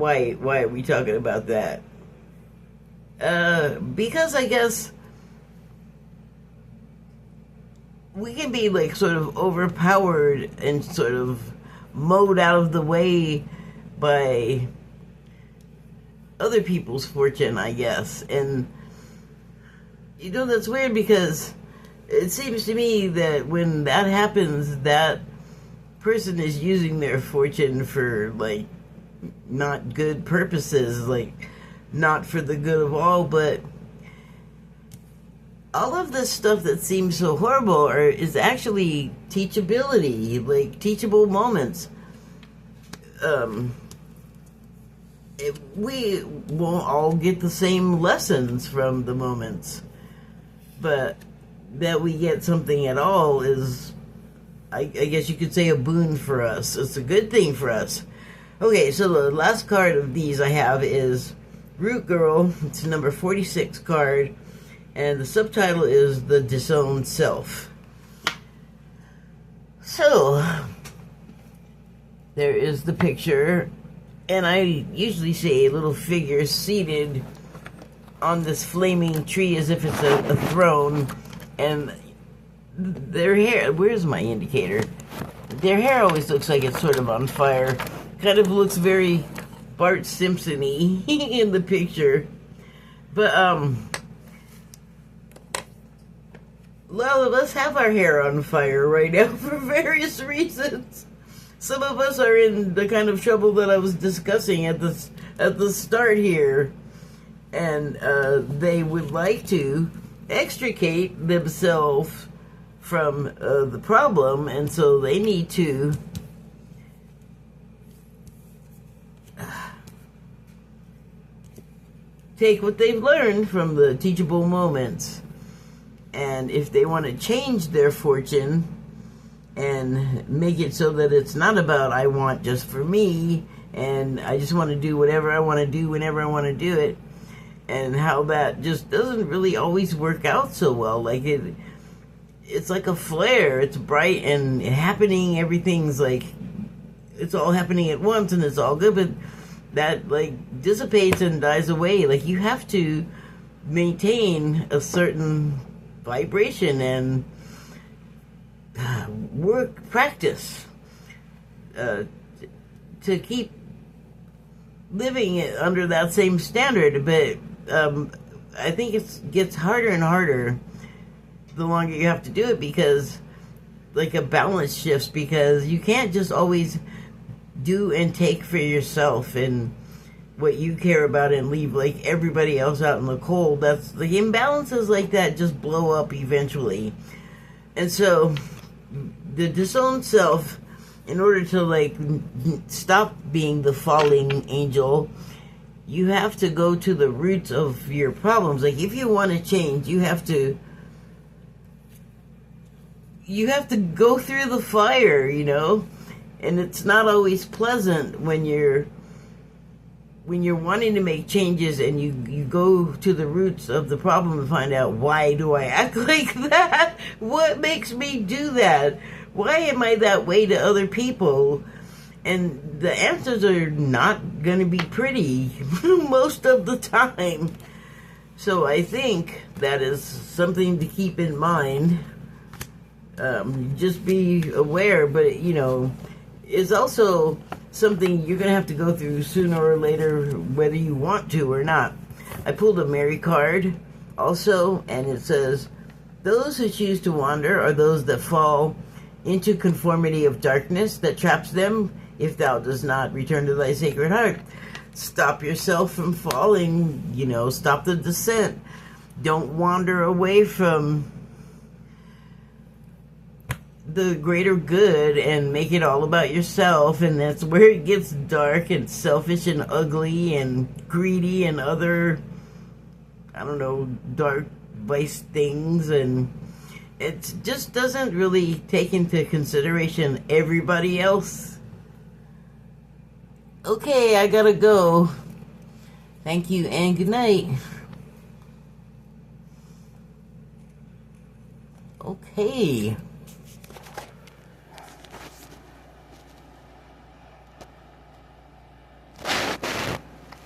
why are we talking about that? Because I guess we can be like sort of overpowered and sort of mowed out of the way by other people's fortune, I guess. And that's weird because it seems to me that when that happens, that person is using their fortune for like not good purposes, like not for the good of all. But all of this stuff that seems so horrible is actually teachability, like teachable moments. We won't all get the same lessons from the moments, but that we get something at all is, I guess you could say, a boon for us. It's a good thing for us. Okay, so the last card of these I have is Root Girl. It's a number 46 card, and the subtitle is The Disowned Self. So, there is the picture, and I usually say a little figure seated on this flaming tree as if it's a throne, and their hair, where's my indicator? Their hair always looks like it's sort of on fire. Kind of looks very Bart Simpson-y in the picture. But, a lot of us have our hair on fire right now for various reasons. Some of us are in the kind of trouble that I was discussing at the start here. And they would like to extricate themselves from the problem, and so they need to take what they've learned from the teachable moments. And if they want to change their fortune and make it so that it's not about I want just for me, and I just want to do whatever I want to do whenever I want to do it, and how that just doesn't really always work out so well. Like it's like a flare. It's bright and happening. Everything's like, it's all happening at once and it's all good, but that like dissipates and dies away. Like you have to maintain a certain vibration and practice to keep living under that same standard. But I think it gets harder and harder the longer you have to do it, because like a balance shifts, because you can't just always do and take for yourself and what you care about and leave like everybody else out in the cold. That's the imbalances like that just blow up eventually. And so the disowned self, in order to like stop being the falling angel, you have to go to the roots of your problems. Like if you want to change, you have to go through the fire, you know? And it's not always pleasant when you're wanting to make changes and you go to the roots of the problem and find out, why do I act like that? What makes me do that? Why am I that way to other people? And the answers are not going to be pretty most of the time. So I think that is something to keep in mind. Just be aware, but you know, it's also something you're going to have to go through sooner or later, whether you want to or not. I pulled a Mary card also, and it says, those who choose to wander are those that fall into conformity of darkness that traps them if thou does not return to thy sacred heart. Stop yourself from falling, you know, stop the descent. Don't wander away from the greater good and make it all about yourself, and that's where it gets dark and selfish and ugly and greedy and other, I don't know, dark vice things, and it just doesn't really take into consideration everybody else. Okay, I gotta go. Thank you and good night. Okay.